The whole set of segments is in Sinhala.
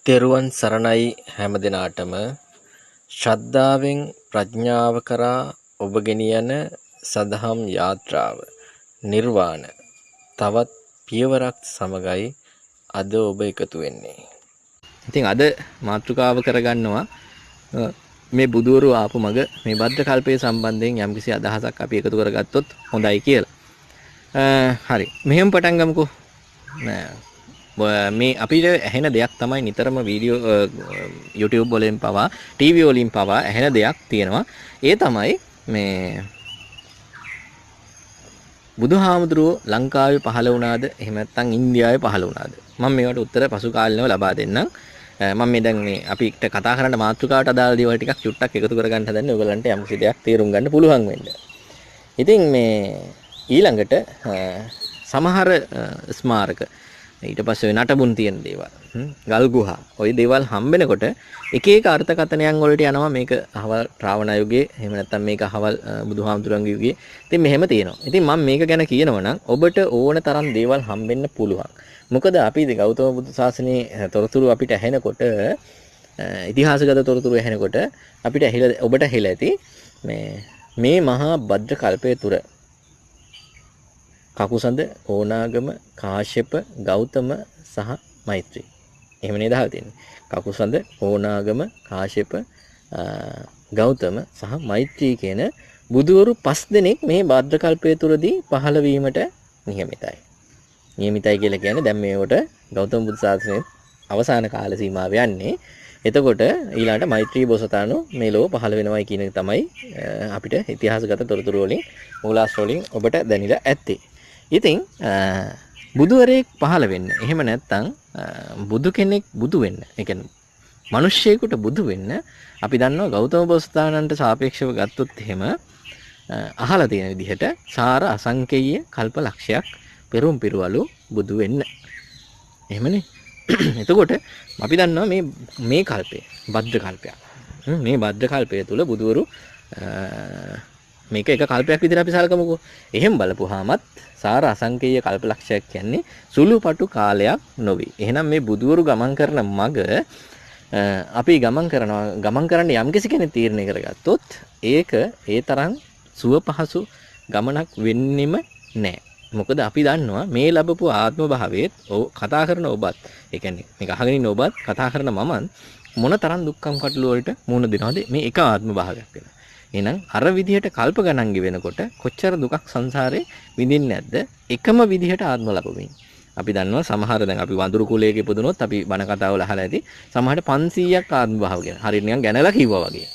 තෙරුවන් සරණයි හැම දිනාටම ශ්‍රද්ධාවෙන් ප්‍රඥාව කරා ඔබ ගෙනියන සදහම් යාත්‍රාව නිර්වාණ තවත් පියවරක් සමගයි අද ඔබ එකතු වෙන්නේ. ඉතින් අද මාතෘකාව කරගන්නවා මේ බුදුවරු ආපු මග මේ භද්‍ර කල්පයේ සම්බන්ධයෙන් යම්කිසි අදහසක් අපි එකතු කරගත්තොත් හොඳයි කියලා. හරි. මෙහෙම පටන් ගමුකෝ. මේ අපිට ඇහෙන දෙයක් තමයි නිතරම වීඩියෝ YouTube වලින් පවා TV වලින් පවා ඇහෙන දෙයක් තියෙනවා. ඒ තමයි මේ බුදුහාමුදුරුවෝ ලංකාවේ පහළ වුණාද එහෙම නැත්නම් ඉන්දියාවේ පහළ වුණාද? මම මේවට උත්තර පසු කාලිනව ලබා දෙන්නම්. මම මේ දැන් මේ අපිට කතා කරන්න මාතෘකාවට අදාළ දේවල් ටිකක් චුට්ටක් එකතු කරගන්න හදන්නේ ඔයගලන්ට යම් කිසි දෙයක් තේරුම් ගන්න පුළුවන් වෙන්න. ඉතින් මේ ඊළඟට සමහර ස්මාරක ඊට පස්සේ නටබුන් තියෙන දේවල් ගල් ගුහා ওই දේවල් හම්බෙනකොට එක එක අර්ථකථනයන් වලට යනවා මේක අහවල් රාවණ යුගයේ එහෙම නැත්නම් මේක අහවල් බුදුහාමුදුරන්ගේ යුගයේ. ඉතින් මෙහෙම තියෙනවා. ඉතින් මම මේක ගැන කියනවා නම් ඔබට ඕන තරම් දේවල් හම්බෙන්න පුළුවන්. මොකද අපි ගෞතම බුදු සාසනයේ තොරතුරු අපිට ඇහෙනකොට ඉතිහාසගත තොරතුරු ඇහෙනකොට අපිට ඔබට ඇහිලා ඇති මේ මහා භද්‍ර කල්පය තුර කකුසඳ ඕනාගම කාශ්‍යප ගෞතම සහ මෛත්‍රී. එහෙම නේද අහලා තියෙන්නේ. කකුසඳ ඕනාගම කාශ්‍යප ගෞතම සහ මෛත්‍රී කියන බුදුවරු 5 දෙනෙක් මේ භද්‍ර කල්පය තුරදී පහළ වීමට නියමිතයි. නියමිතයි කියලා කියන්නේ දැන් මේකට ගෞතම බුදු සාසනයේ අවසාන කාල සීමාව යන්නේ. එතකොට ඊළඟට මෛත්‍රී බෝසතාණෝ මේ ලෝක පහළ වෙනවයි කියන එක තමයි අපිට ඉතිහාසගත තොරතුරු වලින් මූලාශ්‍ර වලින් ඔබට දැනিলা ඇත්තේ. ඉතින් බුදුවරයෙක් පහළ වෙන්න එහෙම නැත්නම් බුදු කෙනෙක් බුදු වෙන්න ඒ කියන්නේ මිනිස්සෙකුට බුදු වෙන්න අපි දන්නවා ගෞතම බෝසතාණන්ට සාපේක්ෂව ගත්තොත් එහෙම අහලා තියෙන විදිහට සාර අසංකේය කල්ප ලක්ෂයක් පෙරම් පිරවලු බුදු වෙන්න. එහෙමනේ. එතකොට අපි දන්නවා මේ කල්පය භද්‍ර කල්පයක්. මේ භද්‍ර කල්පය තුල බුදුවරු මේක එක කල්පයක් විදිහට අපි සලකමුකෝ. එහෙම බලපුවාමත් සාර අසංකේය කල්පලක්ෂයක් කියන්නේ සුළුපටු කාලයක් නොවේ. එහෙනම් මේ බුදුවරු ගමන් කරන මග අපි ගමන් කරන්න යම්කිසි කෙනෙක් තීරණය කරගත්තොත් ඒක ඒ තරම් සුව පහසු ගමනක් වෙන්නෙම නැහැ. මොකද අපි දන්නවා මේ ලැබපු ආත්ම භාවයේත් කතා කරන ඔබත් ඒ කියන්නේ මේක අහගෙන ඉන්න ඔබත් කතා කරන මමත් මොන තරම් දුක්ඛම් කටළු වලට මුහුණ දෙනවද මේ එක ආත්ම භාවයක් වෙන. එහෙනම් අර විදිහට කල්ප ගණන් ගෙවෙනකොට කොච්චර දුකක් සංසාරේ විඳින්නේ නැද්ද එකම විදිහට ආත්ම ලැබෙමින්. අපි දන්නවා සමහර දැන් අපි වඳුරු කුලයක ඉපදුනොත් අපි බණ කතාවල අහලා ඇති සමහරට 500ක් ආත්ම භාව කියන. හරියට නිකන් ගැනලා කිව්වා වගේ.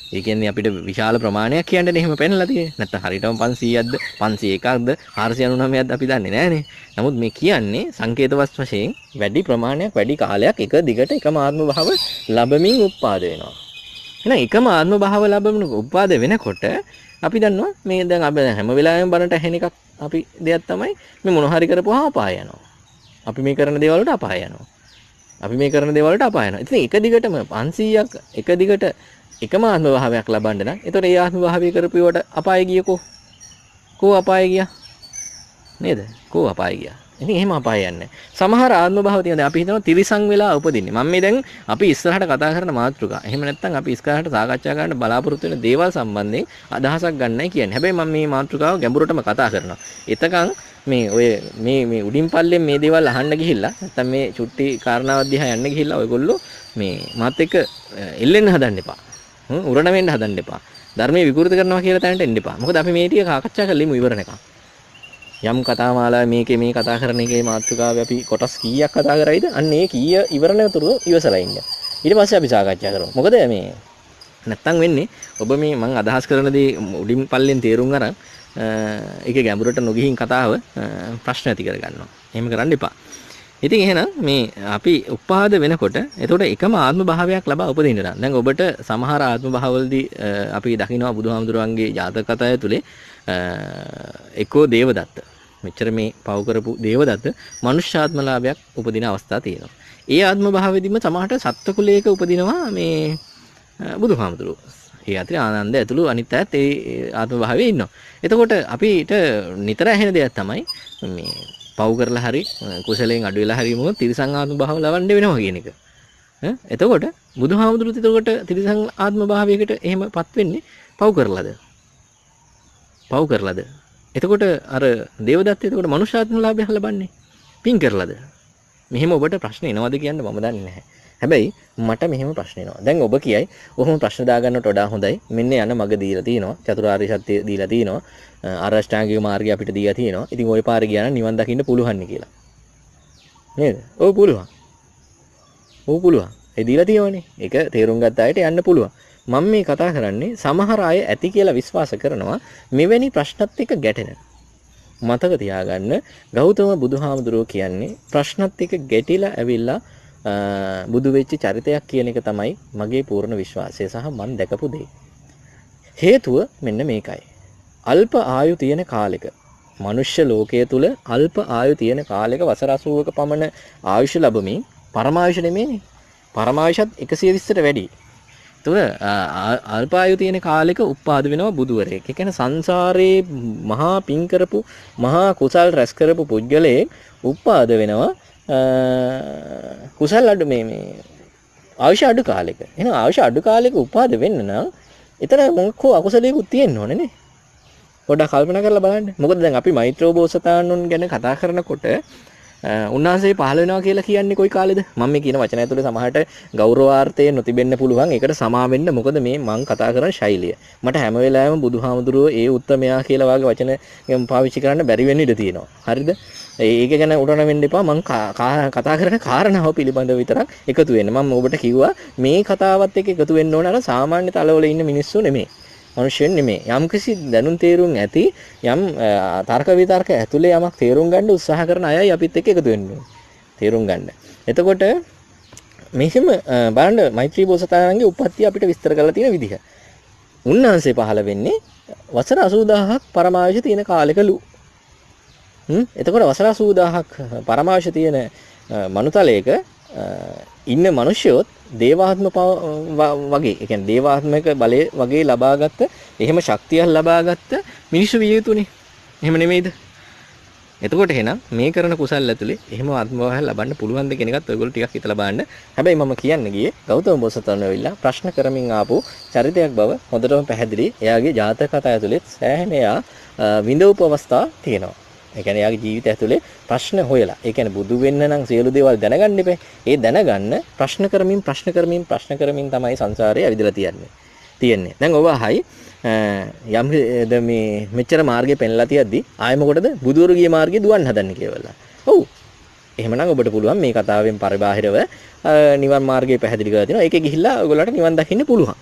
ඒ කියන්නේ අපිට විශාල ප්‍රමාණයක් කියන්නේ එහෙම පෙන්නලා තියෙන්නේ. නැත්නම් හරියටම 500ක්ද 501ක්ද 499ක්ද අපි දන්නේ නැහනේ. නමුත් මේ කියන්නේ සංකේතවත් වශයෙන් වැඩි ප්‍රමාණයක් වැඩි කාලයක් එක දිගට එකම ආත්ම භාව ලැබමින් උත්පාද වෙනවා. එහෙනම් එකම ආත්ම භාව ලැබෙන උපාද වෙනකොට අපි දන්නවා මේ දැන් අපි හැම වෙලාවෙම බනට ඇහෙන එකක් අපි දෙයක් තමයි මේ මොන හරි කරපුවා අපාය යනවා. අපි මේ කරන දේවල් වලට අපාය යනවා. අපි මේ කරන දේවල් වලට අපාය යනවා. ඉතින් එක දිගටම 500ක් එක දිගට එකම ආත්ම භාවයක් ලබන්න නම් ඒතකොට ඒ ආත්ම භාවය කරපුවට අපාය ගියකෝ. කෝ අපාය ගියා? නේද? කෝ අපාය ගියා? ඉතින් එහෙම අපාය යන්නේ. සමහර ආත්ම භාව තියෙනවා. අපි හිතනවා තිරිසන් වෙලා උපදින්නේ. මම මේ දැන් අපි ඉස්සරහට කතා කරන මාතෘකා. එහෙම නැත්නම් අපි ඉස්සරහට සාකච්ඡා කරන්න බලාපොරොත්තු වෙන දේවල් සම්බන්ධයෙන් අදහසක් ගන්නයි කියන්නේ. හැබැයි මම මේ මාතෘකාව ගැඹුරටම කතා කරනවා. එතකන් මේ උඩින් පල්ලෙන් මේ දේවල් අහන්න ගිහිල්ලා නැත්නම් මේ චුට්ටි කාරණාවක් දිහා යන්න ගිහිල්ලා ඔයගොල්ලෝ මේ මාත් එක්ක එල්ලෙන්න හදන්න එපා. උරණ වෙන්න හදන්න එපා. ධර්මයේ විකෘති කරනවා කියලා තැනට එන්න එපා. මොකද අපි මේ ටික සාකච්ඡා කරලිමු ඉවරනකම්. යම් කතා මාලාවේ මේ කතා කරන එකේ මාතෘකාවේ අපි කොටස් කීයක් කතා කරයිද? අන්න ඒ කීය ඉවරනතුරු ඉවසලා ඉන්න. ඊට පස්සේ අපි සාකච්ඡා කරමු. මොකද මේ නැත්තම් වෙන්නේ ඔබ මේ මම අදහස් කරන දේ උඩින් පල්ලෙන් තේරුම් අරන් ඒක ගැඹුරට නොගිහින් කතාව ප්‍රශ්න ඇති කරගන්නවා. එහෙම කරන්න එපා. ඉතින් එහෙනම් මේ අපි උපාද වෙනකොට එතකොට එකම ආත්ම භාවයක් ලබා උපදින්න නම් දැන් ඔබට සමහර ආත්ම භාවවලදී අපි දකිනවා බුදුහාමුදුරුවන්ගේ ජාතක කතාව ඇතුලේ එක්කෝ දේවදත්ත මෙච්චර මේ පව කරපු දේවදත්ත මනුෂ්‍යාත්මලාභයක් උපදින අවස්ථා තියෙනවා. ඒ ආත්ම භාවයේදීම සමහරට සත්ත්ව කුලයක උපදිනවා මේ බුදුහාමුදුරුවෝ. ඒ අතරේ ආනන්ද ඇතුළු අනිත් අයත් ඒ ආත්ම භාවයේ ඉන්නවා. එතකොට අපිට නිතර ඇහෙන දෙයක් තමයි මේ පව් කරලා හරි කුසලයෙන් අඩු වෙලා හරි මොකද තිරසං ආත්ම භාව ලබන්න වෙනවා කියන එක. එතකොට බුදුහාමුදුරුවෝ එතකොට ත්‍රිසං ආත්ම භාවයකට එහෙමපත් වෙන්නේ පව් කරලාද? පව් කරලාද? එතකොට අර දේවදත්ත එතකොට මනුෂ්‍යාත්ම ලාභය ලබන්නේ පින් කරලාද? මෙහෙම ඔබට ප්‍රශ්න එනවද කියන්න මම දන්නේ නැහැ. හැබැයි මට මෙහෙම ප්‍රශ්න එනවා. දැන් ඔබ කියයි ඔහොම ප්‍රශ්න දාගන්නට වඩා හොඳයි. මෙන්න යන මග දීලා තිනවා. චතුරාර්ය සත්‍ය දීලා තිනවා. ආරෂ්ඨාංගික මාර්ගය අපිට දීලා තිනවා. ඉතින් ওই පාරේ ගියා නම් නිවන් දකින්න පුළුවන් නේ කියලා. නේද? ඔව් පුළුවන්. ඔව් පුළුවන්. ඒ දීලා තියෙනවනේ. ඒක තේරුම් ගත්ත අයට යන්න පුළුවන්. මම මේ කතා කරන්නේ සමහර අය ඇති කියලා විශ්වාස කරනවා මෙවැනි ප්‍රශ්නත් එක්ක ගැටෙන. මතක තියාගන්න ගෞතම බුදුහාමුදුරුවෝ කියන්නේ ප්‍රශ්නත් එක්ක ගැටිලා ඇවිල්ලා බුදු වෙච්ච චරිතයක් කියන එක තමයි මගේ පූර්ණ විශ්වාසය සහ මම දැකපු දේ. හේතුව මෙන්න මේකයි. අල්ප ආයු තියෙන කාලෙක මනුෂ්‍ය ලෝකයේ තුල අල්ප ආයු තියෙන කාලෙක වසර 80ක පමණ ආයුෂ ලැබමින් පරමායුෂ නෙමෙයිනේ. පරමායුෂත් 120ට වැඩි. තුර අල්පායු තියෙන කාලෙක උපාද වෙනවා බුදුවරයෙක්. ඒ කියන්නේ සංසාරේ මහා පින් කරපු මහා කුසල් රැස් කරපු පුජ්‍යලයේ උපාද වෙනවා කුසල් අඩු මේ ආයුෂ අඩු කාලෙක. එහෙනම් ආයුෂ අඩු කාලෙක උපාද වෙන්න නම් එතන මොකෝ අකුසලයකුත් තියෙන්න ඕනේ නේ. පොඩ්ඩක් කල්පනා කරලා බලන්න. මොකද දැන් අපි මෛත්‍රී බෝසතාණන් ගැන කතා කරනකොට උන්වහන්සේ පහළ වෙනවා කියලා කියන්නේ කොයි කාලෙද? මම මේ කියන වචනය ඇතුලේ සමහරට ගෞරවාර්ථය නොතිබෙන්න පුළුවන්. ඒකට සමා වෙන්න. මොකද මේ මම කතා කරන ශෛලිය. මට හැම වෙලාවෙම බුදුහාමුදුරුවෝ ඒ උත්තමයා කියලා වගේ වචන පාවිච්චි කරන්න බැරි වෙන්න ඉඩ තියෙනවා. හරිද? ඒක ගැන උඩන වෙන්න එපා. මම කතා කරන කාරණාව පිළිබඳව විතරක් එකතු වෙන්න. මම ඔබට කිව්වා මේ කතාවත් එක්ක එකතු වෙන්න ඕන අර සාමාන්‍ය තලවල ඉන්න මිනිස්සු නෙමෙයි. මනුෂ්‍යයන් නෙමෙයි. යම්කිසි දැනුම් තේරුම් ඇති යම් තර්ක විතර්ක ඇතුලේ යමක් තේරුම් ගන්න උත්සාහ කරන අයයි අපිත් එක්ක එකතු වෙන්න ඕනේ. තේරුම් ගන්න. එතකොට මෙහිම බලන්න මෛත්‍රී බෝසතාණන්ගේ උප්පත්තිය අපිට විස්තර කරලා තියෙන විදිහ. උන්වහන්සේ පහළ වෙන්නේ වසර 80000ක් පරමායුෂ තියෙන කාලෙකලු. එතකොට වසර 80000ක් පරමායුෂ තියෙන මනුතලයක ඉන්න මිනිස්සුත් දේවාත්ම වගේ, ඒ කියන්නේ දේවාත්මක බලය වගේ ලබාගත්ත, එහෙම ශක්තියක් ලබාගත්ත මිනිස්සු විය යුතුනේ. එහෙම නෙමෙයිද? එතකොට එහෙනම් මේ කරන කුසල් ඇතුලේ එහෙම ආත්මභාවය ලබන්න පුළුවන්ද කියන එකත් ඔයගොල්ලෝ ටිකක් හිතලා බලන්න. හැබැයි මම කියන්න ගියේ ගෞතම බෝසතාණන් ඇවිල්ලා ප්‍රශ්න කරමින් ආපු චරිතයක් බව හොඳටම පැහැදිලි. එයාගේ ජාතක කතා ඇතුලේ සෑහෙන එයා විඳවපු අවස්ථා තියෙනවා. ඒ කියන්නේ යාගේ ජීවිතය ඇතුලේ ප්‍රශ්න හොයලා. ඒ කියන්නේ බුදු වෙන්න නම් සියලු දේවල් දැනගන්න එපා. ඒ දැනගන්න ප්‍රශ්න කරමින් තමයි සංසාරේ ඇවිදලා තියෙන්නේ. දැන් ඔබ අහයි යම් මේ මෙච්චර මාර්ගය පෙන්ලා තියද්දි ආයෙ මොකටද බුදුවරු ගිය මාර්ගේ දුවන්න හදන්නේ කියලා. ඔව්. එහෙමනම් ඔබට පුළුවන් මේ කතාවෙන් පරිබාහිරව නිවන් මාර්ගය පැහැදිලි කරලා දෙනවා. ඒකේ ගිහිල්ලා ඔයගොල්ලන්ට නිවන් දකින්න පුළුවන්.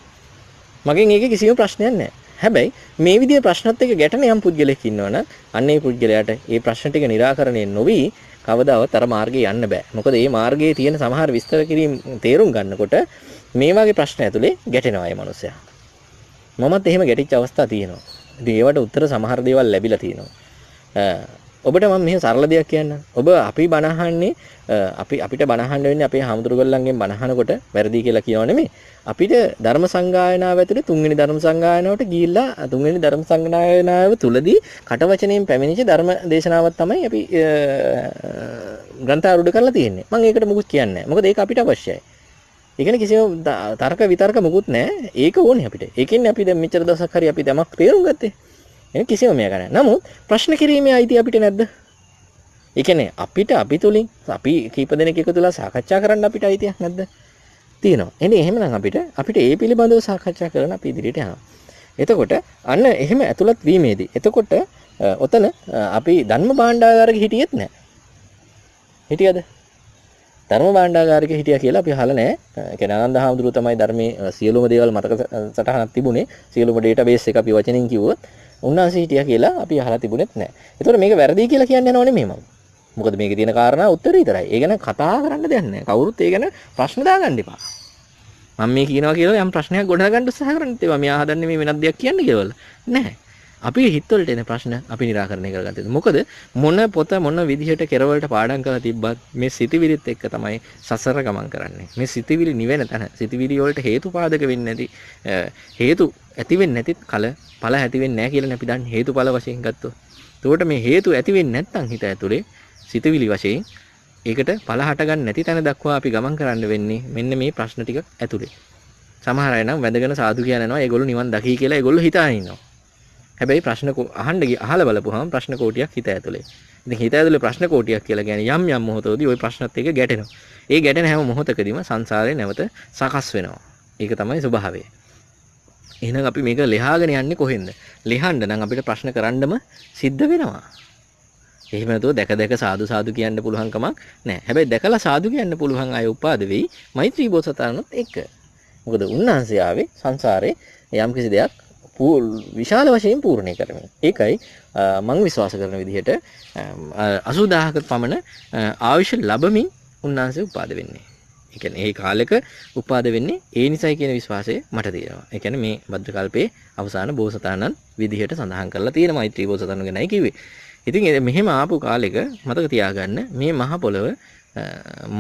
මගෙන් ඒකේ කිසිම ප්‍රශ්නයක් නැහැ. හැබැයි මේ විදිහේ ප්‍රශ්නත් එක්ක ගැටෙන යම් පුද්ගලෙක් ඉන්නවනම් අන්න ඒ පුද්ගලයාට මේ ප්‍රශ්න ටික निराකරණය නොවි කවදාවත් අර මාර්ගේ යන්න බෑ. මොකද මේ මාර්ගයේ තියෙන සමහර විස්තර කිරීම තේරුම් ගන්නකොට මේ වගේ ප්‍රශ්න ඇතුලේ ගැටෙනවා මේ මිනිස්සයා. මමත් එහෙම ගැටිච්ච අවස්ථා තියෙනවා. ඉතින් ඒවට උත්තර සමහර දේවල් ලැබිලා තියෙනවා. ඔබට මම මෙහෙම සරල දෙයක් කියන්නම්. ඔබ අපි බණහන්නේ අපිට බණහන්න වෙන්නේ අපේ හාමුදුරුවෝල්ලන්ගෙන් බණහනකොට වැරදි කියලා කියනව නෙමෙයි. අපිට ධර්ම සංගායනාව ඇතුලේ තුන්වෙනි ධර්ම සංගායනාවට ගිහිල්ලා තුන්වෙනි ධර්ම සංගායනාව තුලදී කටවචනයෙන් පැමිණිච්ච ධර්ම දේශනාවක් තමයි අපි ග්‍රන්ථාරූඪ කරලා තියෙන්නේ. මම ඒකට මුකුත් කියන්නේ නැහැ. මොකද ඒක අපිට අවශ්‍යයි. ඒ කියන්නේ කිසිම තර්ක විතර්ක මුකුත් නැහැ. ඒක ඕනේ අපිට. ඒකෙන්නේ අපි දැන් මෙච්චර දවසක් හරි අපි දැමක් තේරුම් ගත්තේ. එහෙනම් කිසිම මෙයා ගන්න. නමුත් ප්‍රශ්න කිරීමේ අයිතිය අපිට නැද්ද? ඒ කියන්නේ අපි තුලින් අපි කීප දෙනෙක් එකතුලා සාකච්ඡා කරන්න අපිට අයිතියක් නැද්ද? තියෙනවා. එහෙනම් එහෙමනම් අපිට ඒ පිළිබඳව සාකච්ඡා කරන අපි ඉදිරියට යනවා. එතකොට අන්න එහෙම ඇතුළත් වීමේදී එතකොට ඔතන අපි ධර්ම භාණ්ඩාගාරික හිටියෙත් නැහැ. හිටියද? ධර්ම භාණ්ඩාගාරික හිටියා කියලා අපි අහලා නැහැ. ඒ කියන්නේ ආනන්ද හාමුදුරුවෝ තමයි ධර්මයේ සියලුම දේවල් මතක සටහනක් තිබුණේ. සියලුම ඩේටාබේස් එක අපි වචනෙන් කිව්වොත් උන්වහන්සේ හිටියා කියලා අපි අහලා තිබුණෙත් නැහැ. ඒතකොට මේක වැරදි කියලා කියන්නේ නෝ නෙමෙයි මම. මොකද මේකේ තියෙන කාරණා උත්තර විතරයි. ඒ ගැන කතා කරන්න දෙයක් නැහැ. කවුරුත් ඒ ගැන ප්‍රශ්න දාගන්න එපා. මම මේ කියනවා කියලා යම් ප්‍රශ්නයක් ගොඩනගන්න උත්සාහ කරන්නත් ඒවා මෙයා හදන්නේ මේ වෙනත් දෙයක් කියන්න කියලා. නැහැ. අපි හිතවලට එන ප්‍රශ්න අපි निराකරණය කරගන්න ඕනේ. මොකද මොන පොත මොන විදිහට කෙරවලට පාඩම් කරලා තිබ්බත් මේ සිතිවිලිත් එක්ක තමයි සසර ගමන් කරන්නේ. මේ සිතිවිලි නිවෙන තැන සිතිවිලි වලට හේතුපාදක වෙන්නේ නැති හේතු ඇති වෙන්නේ නැතිත් ඵල ඇති වෙන්නේ නැහැ කියලා අපි දන්නේ හේතුඵල වශයෙන් ගත්තොත්. එතකොට මේ හේතු ඇති වෙන්නේ නැත්නම් හිත ඇතුලේ සිතවිලි වශයෙන් ඒකට පළ හට ගන්න නැති තැන දක්වා අපි ගමන් කරන්න වෙන්නේ මෙන්න මේ ප්‍රශ්න ටික ඇතුලේ. සමහර අය නම් වැඳගෙන සාදු කියන යනවා ඒගොල්ලෝ නිවන් දකි කියලා ඒගොල්ලෝ හිතාගෙන ඉන්නවා. හැබැයි ප්‍රශ්න අහලා බලපුවාම ප්‍රශ්න කෝටියක් හිත ඇතුලේ. ඉතින් හිත ඇතුලේ ප්‍රශ්න කෝටියක් කියලා කියන්නේ යම් යම් මොහොතවලදී ওই ප්‍රශ්නත් එක්ක ගැටෙනවා. ඒ ගැටෙන හැම මොහොතකදීම සංසාරේ නැවත සකස් වෙනවා. ඒක තමයි ස්වභාවය. එහෙනම් අපි මේක ලියාගෙන යන්නේ කොහෙන්ද? ලියන්න නම් අපිට ප්‍රශ්න කරන්නම සිද්ධ වෙනවා. එහෙම නැතුව දැක දැක සාදු සාදු කියන්න පුළුවන් කමක් නැහැ. හැබැයි දැකලා සාදු කියන්න පුළුවන් අය උපාද වෙයි මෛත්‍රී බෝසතාණන්ත් එක්ක. මොකද උන්වහන්සේ ආවේ සංසාරේ යම් කිසි දෙයක් විශාල වශයෙන් පූර්ණේ කරමින්. ඒකයි මම විශ්වාස කරන විදිහට 80000ක පමණ ආයුෂ ලැබමින් උන්වහන්සේ උපාද වෙන්නේ. ඒ කියන්නේ ඒ කාලෙක උපාද වෙන්නේ ඒ නිසයි කියන විශ්වාසය මට තියෙනවා. ඒ කියන්නේ මේ භද්‍ර කල්පයේ අවසාන බෝසතාණන් විදිහට සඳහන් කරලා තියෙන මෛත්‍රී බෝසතාණන් ගැනයි කිව්වේ. ඉතින් මෙහෙම ආපු කාලෙක මතක තියාගන්න මේ මහ පොළව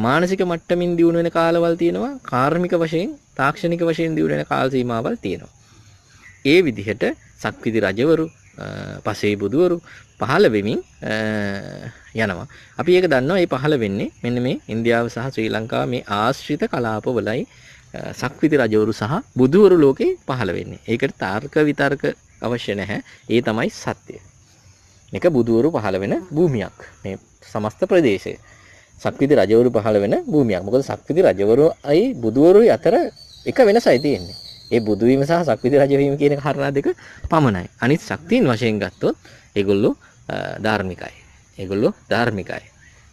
මානසික මට්ටමින් දියුණු වෙන කාලවල් තියෙනවා, කාර්මික වශයෙන් තාක්ෂණික වශයෙන් දියුණු වෙන කාල සීමාවල් තියෙනවා. ඒ විදිහට සක්විති රජවරු පසේ බුදුවරු පහළ වෙමින් යනවා. අපි ඒක දන්නවා මේ පහළ වෙන්නේ මෙන්න මේ ඉන්දියාව සහ ශ්‍රී ලංකාව මේ ආශ්‍රිත කලාපවලයි සක්විති රජවරු සහ බුදුවරු ලෝකේ පහළ වෙන්නේ. ඒකට තර්ක විතර්ක අවශ්‍ය නැහැ. ඒ තමයි සත්‍යය. මේක බුදුවරු පහළ වෙන භූමියක්. මේ සමස්ත ප්‍රදේශය සක්විති රජවරු පහළ වෙන භූමියක්. මොකද සක්විති රජවරුයි බුදුවරුයි අතර එක වෙනසයි තියෙන්නේ. ඒ බුදු වීම සහ සක්විති රජ වීම කියන කාරණා දෙක පමණයි. අනිත් ශක්තියින් වශයෙන් ගත්තොත් ඒගොල්ලෝ ධාර්මිකයි.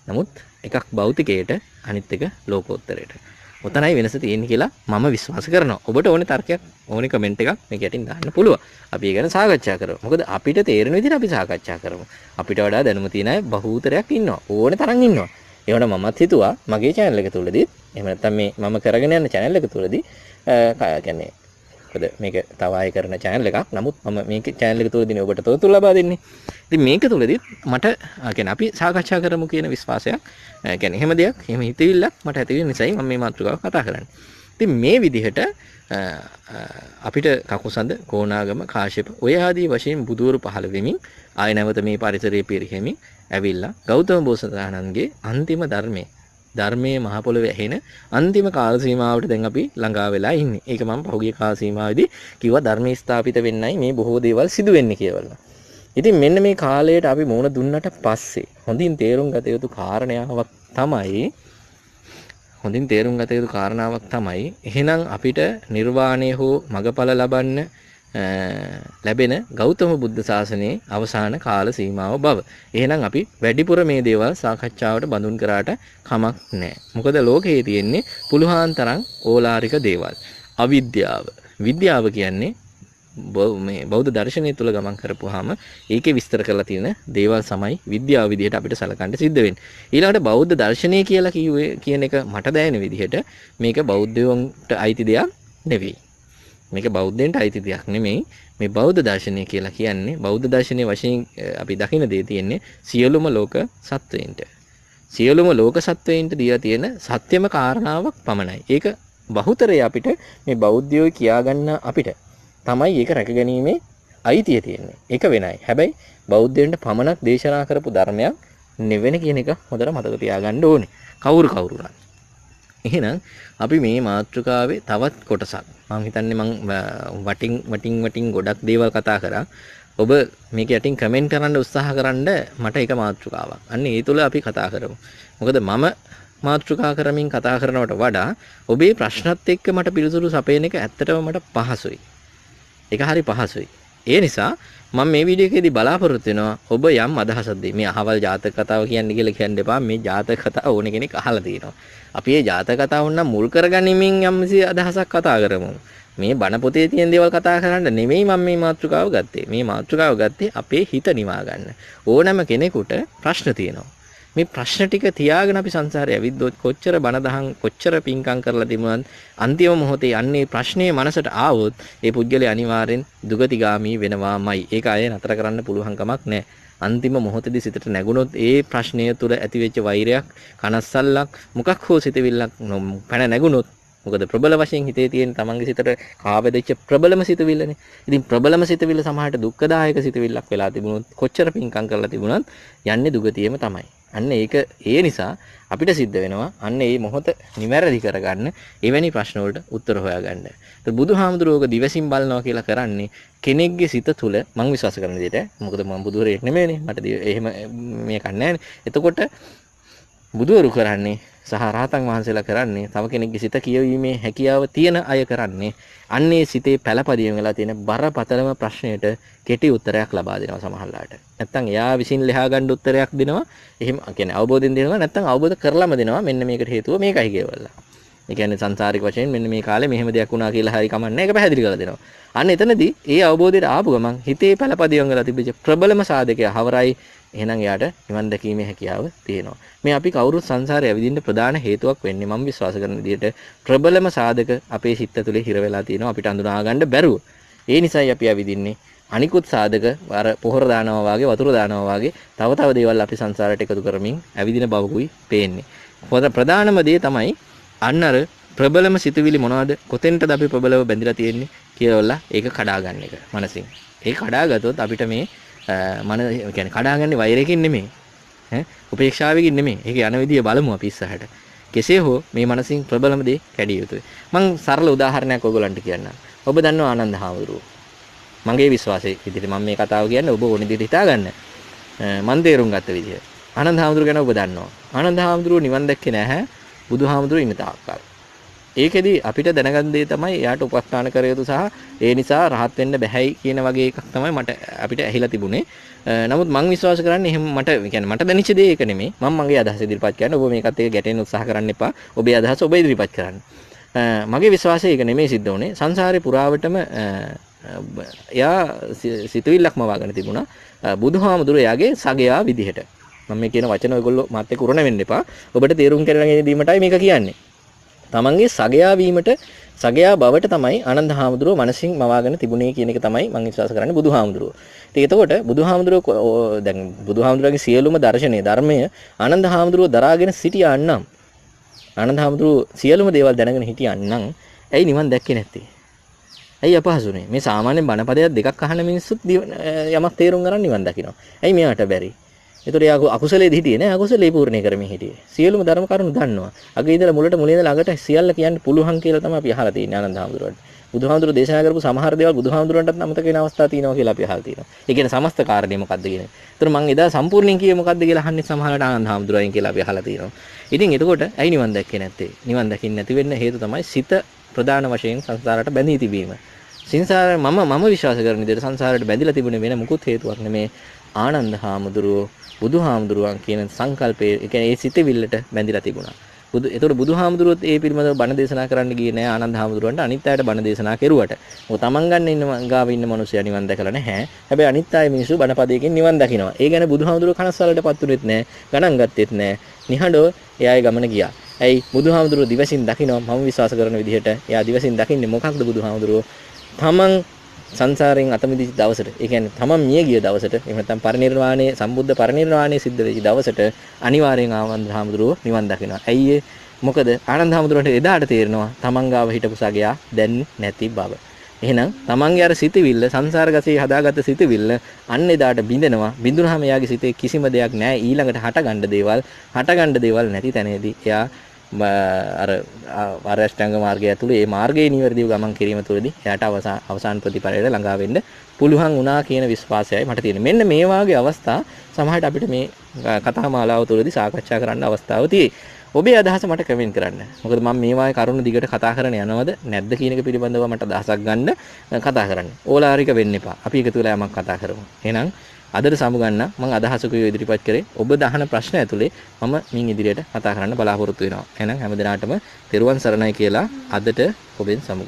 නමුත් එකක් භෞතිකයට අනිත් එක ලෝකෝත්තරයට. ඔතනයි වෙනස තියෙන්නේ කියලා මම විශ්වාස කරනවා. ඔබට ඕනේ තර්කයක්, ඕනේ කමෙන්ට් එකක් මේක යටින් දාන්න පුළුවන්. අපි ඒ ගැන සාකච්ඡා කරමු. මොකද අපිට තේරෙන විදිහට අපි සාකච්ඡා කරමු. අපිට වඩා දැනුම තියෙන අය බහූතරයක් ඉන්නවා. ඕනේ තරම් ඉන්නවා. ඒවට මමත් හිතුවා මගේ channel එක තුලදී එහෙම නැත්නම් මේ මම කරගෙන යන channel එක තුලදී කියන්නේ මොකද මේක තව අය කරන channel එකක්. නමුත් මම මේක channel එක තුලදී ඔබට තොරතුරු ලබා දෙන්නේ. ඉතින් මේක තුලදී මට කියන්නේ අපි සාකච්ඡා කරමු කියන විශ්වාසයක් කියන්නේ එහෙම දෙයක්, එහෙම හිතවිල්ලක් මට ඇති වෙන නිසායි මම මේ මාතෘකාව කතා කරන්නේ. ඉතින් මේ විදිහට අපිට කකුසඳ, කෝණාගම, කාශ්‍යප ඔය ආදී වශයෙන් බුදුවරු පහළ වෙමින් ආය නැවත මේ පරිසරයේ පිරිහෙමින් ඇවිල්ලා ගෞතම බෝසතාණන්ගේ අන්තිම ධර්මයේ මහ පොළොවේ ඇහෙන අන්තිම කාල සීමාවට දැන් අපි ළඟා වෙලා ඉන්නේ. ඒක මම පහුගිය කාල සීමාවේදී කිව්වා ධර්මයේ ස්ථාපිත වෙන්නයි මේ බොහෝ දේවල් සිදු වෙන්නේ කියලා. ඉතින් මෙන්න මේ කාලයට අපි මුණ දුන්නට පස්සේ හොඳින් තේරුම් ගත යුතු කාරණාවක් තමයි එහෙනම් අපිට නිර්වාණය හෝ මගඵල ලබන්න ලැබෙන ගෞතම බුද්ධ ශාසනයේ අවසාන කාල සීමාව බව. එහෙනම් අපි වැඩිපුර මේ දේවල් සාකච්ඡාවට බඳුන් කරාට කමක් නැහැ. මොකද ලෝකයේ තියෙන්නේ පුලුහාන් තරම් ඕලාරික දේවල්. අවිද්‍යාව. විද්‍යාව කියන්නේ මේ බෞද්ධ දර්ශනය තුල ගමන් කරපුවාම ඒකේ විස්තර කරලා තියෙන දේවල් සමයි විද්‍යාව විදිහට අපිට සලකන්න සිද්ධ වෙන්නේ. ඊළඟට බෞද්ධ දර්ශනය කියලා කියන එක මට දැනෙන විදිහට මේක බෞද්ධයන්ට අයිති දෙයක් නෙවෙයි. මේක බෞද්ධයන්ට අයිති දෙයක් නෙමෙයි. මේ බෞද්ධ දර්ශනය කියලා කියන්නේ බෞද්ධ දර්ශනයේ වශයෙන් අපි දකින දේ තියෙන්නේ සියලුම ලෝක සත්වයින්ට. සියලුම ලෝක සත්වයින්ට දීලා තියෙන සත්‍යම කාරණාවක් පමණයි. ඒක බහුතරය අපිට මේ බෞද්ධයෝ කියාගන්න අපිට තමයි ඒක රැකගැනීමේ අයිතිය තියෙන්නේ. ඒක වෙනයි. හැබැයි බෞද්ධයන්ට පමණක් දේශනා කරපු ධර්මයක් නෙවෙන කියන එක හොඳට මතක තියාගන්න ඕනේ. කවුරු උනත්. එහෙනම් අපි මේ මාතෘකාවේ තවත් කොටසක් මම හිතන්නේ මම වටින් ගොඩක් දේවල් කතා කරා. ඔබ මේක යටින් කමෙන්ට් කරන්න උත්සාහ කරන්න මට ඒක මාතෘකාවක්. අන්න ඒ තුල අපි කතා කරමු. මොකද මම මාතෘකා කරමින් කතා කරනවට වඩා ඔබේ ප්‍රශ්නත් එක්ක මට පිළිතුරු සපයන එක ඇත්තටම මට පහසුයි. ඒක හරි පහසුයි. ඒ නිසා මම මේ වීඩියෝ එකේදී බලාපොරොත්තු වෙනවා ඔබ යම් අදහසක් දෙයි. මේ අහවල් ජාතක කතාව කියන්නේ කියලා කියන්න එපා. මේ ජාතක කතාව ඕන කෙනෙක් අහලා තියෙනවා. අපි මේ ජාතක කතාව නම් මුල් කරගනිමින් යම්සි අදහසක් කතා කරමු. මේ බණ පොතේ තියෙන දේවල් කතා කරන්න නෙමෙයි මම මේ මාතෘකාව ගත්තේ. මේ මාතෘකාව ගත්තේ අපේ හිත නිවා ගන්න. ඕනෑම කෙනෙකුට ප්‍රශ්න තියෙනවා. මේ ප්‍රශ්න ටික තියාගෙන අපි සංසාරේ ඇවිද්දොත් කොච්චර බණ දහම් කොච්චර පිංකම් කරලා තිබුණත් අන්තිම මොහොතේ යන්නේ ප්‍රශ්නේ මනසට ආවොත් ඒ පුද්ගලයා අනිවාර්යෙන් දුගතිගාමී වෙනවාමයි. ඒක අය නතර කරන්න පුළුවන් කමක් නැහැ. අන්තිම මොහොතේදී සිතට නැගුණොත් ඒ ප්‍රශ්නය තුළ ඇතිවෙච්ච වෛරයක්, කනස්සල්ලක්, මොකක් හෝ සිතවිල්ලක් පැන නැගුණොත් මොකද ප්‍රබල වශයෙන් හිතේ තියෙන තමන්ගේ සිතට කාවැදෙච්ච ප්‍රබලම සිතවිල්ලනේ. ඉතින් ප්‍රබලම සිතවිල්ල සමහරට දුක්ඛදායක සිතවිල්ලක් වෙලා තිබුණොත් කොච්චර පිංකම් කරලා තිබුණත් යන්නේ දුගතියෙම තමයි. අන්න ඒක ඒ නිසා අපිට සිද්ධ වෙනවා අන්න ඒ මොහොත නිවැරදි කරගන්න එවැනි ප්‍රශ්න වලට උත්තර හොයාගන්න. ඒත් බුදුහාමුදුරුවෝ දිවසින් බලනවා කියලා කරන්නේ කෙනෙක්ගේ සිත තුළ මම විශ්වාස කරන විදිහට. මොකද මම බුදුවරයෙක් නෙමෙයිනේ. මට එහෙම මේකක් නැහැ. එතකොට බුදුවරු කරන්නේ සහ රහතන් වහන්සේලා කරන්නේ තව කෙනෙක්ගේ සිත කියවීමේ හැකියාව තියෙන අය කරන්නේ අන්නේ සිතේ පළපදියම වෙලා තියෙන බරපතලම ප්‍රශ්නයට කෙටි උත්තරයක් ලබා දෙනවා සමහරලාට. නැත්තම් එයා විසින් ලෙහා ගන්න උත්තරයක් දෙනවා. එහෙම කියන්නේ අවබෝධයෙන් දෙනවා. නැත්තම් අවබෝධ කරලම දෙනවා. මෙන්න මේකට හේතුව මේකයි කියලා. ඒ කියන්නේ සංසාරික වශයෙන් මෙන්න මේ කාලේ මෙහෙම දෙයක් වුණා කියලා හරි කමන්නේ. ඒක පැහැදිලි කරලා දෙනවා. අන්න එතනදී ඒ අවබෝධයට ආපු ගමන් හිතේ පළපදියම වෙලා තිබිච්ච ප්‍රබලම සාධකය හවරයි. එහෙනම් එයාට නිවන් දැකීමේ හැකියාව තියෙනවා. මේ අපි කවුරුත් සංසාරේ ඇවිදින්න ප්‍රධාන හේතුවක් වෙන්නේ මම විශ්වාස කරන විදිහට ප්‍රබලම සාධක අපේ සිත් ඇතුලේ හිර වෙලා තියෙනවා අපිට අඳුනා ගන්න බැරුව. ඒ නිසායි අපි ඇවිදින්නේ අනිකුත් සාධක අර පොහොර දානවා වගේ වතුර දානවා වගේ තව දේවල් අපි සංසාරයට එකතු කරමින් ඇවිදින බවකුයි පේන්නේ. ප්‍රධානම දේ තමයි අන්න අර ප්‍රබලම සිතුවිලි මොනවද? කොතෙන්ටද අපි ප්‍රබලව බැඳිලා තියෙන්නේ කියලා ඒක කඩා ගන්න එක මනසින්. ඒක කඩාගත්තොත් අපිට මේ මන කියන්නේ කඩාගන්නේ වෛරයකින් නෙමෙයි. උපේක්ෂාවකින් නෙමෙයි. ඒක යන විදිය බලමු අපි ඉස්සරහට. කෙසේ හෝ මේ මනසින් ප්‍රබලම දේ කැඩිය යුතුයි. මම සරල උදාහරණයක් ඔයගොල්ලන්ට කියන්නම්. ඔබ දන්නවා ආනන්ද හාමුදුරුවෝ. මගේ විශ්වාසයේ විදිහට මම මේ කතාව කියන්නේ ඔබ ඕන විදිහට හිතා ගන්න. මම තේරුම් ගත්ත විදිහ. ආනන්ද හාමුදුරුවෝ ගැන ඔබ දන්නවා. ආනන්ද හාමුදුරුවෝ නිවන් දැක්කේ නැහැ. බුදුහාමුදුරුවෝ ඉන්න තාක්කල්. ඒකෙදි අපිට දැනගන්න දේ තමයි එයාට උපස්ථාන කර යුතු සහ ඒ නිසා රහත් වෙන්න බැහැයි කියන වගේ එකක් තමයි අපිට ඇහිලා තිබුණේ. නමුත් මම විශ්වාස කරන්නේ එහෙම මට දැනෙච්ච දේ ඒක නෙමෙයි. මම මගේ අදහස ඉදිරිපත් කරන්න. ඔබ මේකත් එක්ක ගැටෙන්න උත්සාහ කරන්න එපා. ඔබේ අදහස ඔබ ඉදිරිපත් කරන්න. මගේ විශ්වාසය ඒක නෙමෙයි සිද්ධ වුණේ. සංසාරේ පුරාවටම එයා සිතුවිල්ලක්ම වාගෙන තිබුණා. බුදුහාමුදුරුවෝ එයාගේ සගයා විදිහට. මම මේ කියන වචන ඔයගොල්ලෝ මාත් එක්ක උරණ වෙන්න එපා. ඔබට තේරුම් කරගෙන දීමටයි මේක කියන්නේ. තමන්ගේ සගයා වීමට සගයා බවට තමයි ආනන්ද හාමුදුරුවෝ මනසින් මවාගෙන තිබුණේ කියන එක තමයි මම විශ්වාස කරන්නේ බුදුහාමුදුරුවෝ. ඉතින් එතකොට බුදුහාමුදුරුවෝ දැන් බුදුහාමුදුරුවෝගේ සියලුම දර්ශනීය ධර්මය ආනන්ද හාමුදුරුවෝ දරාගෙන සිටියා නම් ආනන්ද හාමුදුරුවෝ සියලුම දේවල් දැනගෙන හිටියා නම් ඇයි නිවන් දැක්කේ නැත්තේ? ඇයි අපහසුනේ? මේ සාමාන්‍ය බණපදයක් දෙකක් අහන මිනිස්සුත් යමක් තේරුම් ගන්න නිවන් දකිනවා. ඇයි මෙයාට බැරි? ඒතර යා අකුසලයේදී හිටියේ නෑ අකුසලේ පූර්ණේ කරමින් හිටියේ. සියලුම ධර්ම කරුණු දන්නවා. අගේ ඉඳලා මුලේ ඉඳලා ළඟට සියල්ල කියන්න පුළුවන් කියලා තමයි අපි අහලා තියෙන්නේ ආනන්ද හාමුදුරුවන්ට. බුදුහාමුදුරුවෝ දේශනා කරපු සමහර දේවල් බුදුහාමුදුරුවන්ටත් අමතක වෙන අවස්ථා තියෙනවා කියලා අපි අහලා තියෙනවා. ඒ කියන්නේ සමස්ත කාරණේ මොකද්ද කියන. ඒතර මම එදා සම්පූර්ණයෙන් කියේ මොකද්ද කියලා අහන්නේ සමහරට ආනන්ද හාමුදුරුවෝයින් කියලා අපි අහලා තියෙනවා. ඉතින් එතකොට ඇයි නිවන් දැක්කේ නැත්තේ? නිවන් දකින්න නැති වෙන්න හේතුව තමයි සිත ප්‍රධාන වශයෙන් සංසාරයට බැඳී තිබීම. සංසාරය මම විශ්වාස කරන විදිහට සංසාරයට බැඳිලා තිබුණේ වෙන මුකුත් හේතුවක් නෙමේ. ආනන්ද හාමුදුරුවෝ බුදුහාමුදුරුවන් කියන සංකල්පයේ ඒ කියන්නේ ඒ සිතවිල්ලට බැඳිලා තිබුණා. ඒතකොට බුදුහාමුදුරුවෝත් ඒ පිළිබඳව බණ දේශනා කරන්න ගියේ නෑ ආනන්ද හාමුදුරුවන්ට අනිත් අයට බණ දේශනා කෙරුවට. මොකද තමන් ගන්න ඉන්න ගාව ඉන්න මිනිස්සු නිවන් දැකලා නැහැ. හැබැයි අනිත් අය මිනිස්සු බණපදයකින් නිවන් දකිනවා. ඒ ගැන බුදුහාමුදුරුවෝ කනස්සල්ලටපත් උනේත් නෑ, ගණන් ගත්තෙත් නෑ. නිහඬව එයාගේ ගමන ගියා. ඇයි බුදුහාමුදුරුවෝ දිවසින් දකිනවා මම විශ්වාස කරන විදිහට. එයා දිවසින් දකින්නේ මොකක්ද බුදුහාමුදුරුවෝ? තමන් සංසාරයෙන් අත මිදිච්ච දවසට, ඒ කියන්නේ තමන් මිය ගිය දවසට, එහෙම නැත්නම් පරිනිර්වාණය සම්බුද්ධ පරිනිර්වාණය සිද්ධ වෙච්ච දවසට අනිවාර්යෙන් ආනන්ද හාමුදුරුවෝ නිවන් දකිනවා. ඇයි ඒ? මොකද ආනන්ද හාමුදුරුවන්ට එදාට තේරෙනවා තමන් ගාව හිටපු සගයා දැන් නැති බව. එහෙනම් තමන්ගේ අර සිතවිල්ල සංසාර ගසේ හදාගත්ත සිතවිල්ල අන්න එදාට බිඳෙනවා. බිඳුනහම එයාගේ සිතේ කිසිම දෙයක් නැහැ. ඊළඟට හටගන්න දේවල් නැති තැනදී එයා අර අෂ්ටාංග මාර්ගය ඇතුළේ මේ මාර්ගයේ නිවැරදිව ගමන් කිරීම තුළදී එයාට අවසාන ප්‍රතිඵලයට ළඟා වෙන්න පුළුවන් වුණා කියන විශ්වාසයයි මට තියෙන්නේ. මෙන්න මේ වාගේ අවස්ථා සමහරට අපිට මේ කතා මාලාව තුළදී සාකච්ඡා කරන්න අවස්ථාව තියෙයි. ඔබේ අදහස මට කමෙන්ට් කරන්න. මොකද මම මේ වාගේ කරුණු දිගට කතා කරන්න යනවද නැද්ද කියන එක පිළිබඳව මට අදහසක් ගන්න කතා කරන්න. ඕලාරික වෙන්න එපා. අපි එකතු වෙලා යමක් කතා කරමු. එහෙනම් අදට සමුගන්න මම අදහසකුයි ඉදිරිපත් කරේ. ඔබ දහන ප්‍රශ්න ඇතුලේ මම මින් ඉදිරියට කතා කරන්න බලාපොරොත්තු වෙනවා. එහෙනම් හැමදිනාටම තෙරුවන් සරණයි කියලා අදට ඔබෙන් සමු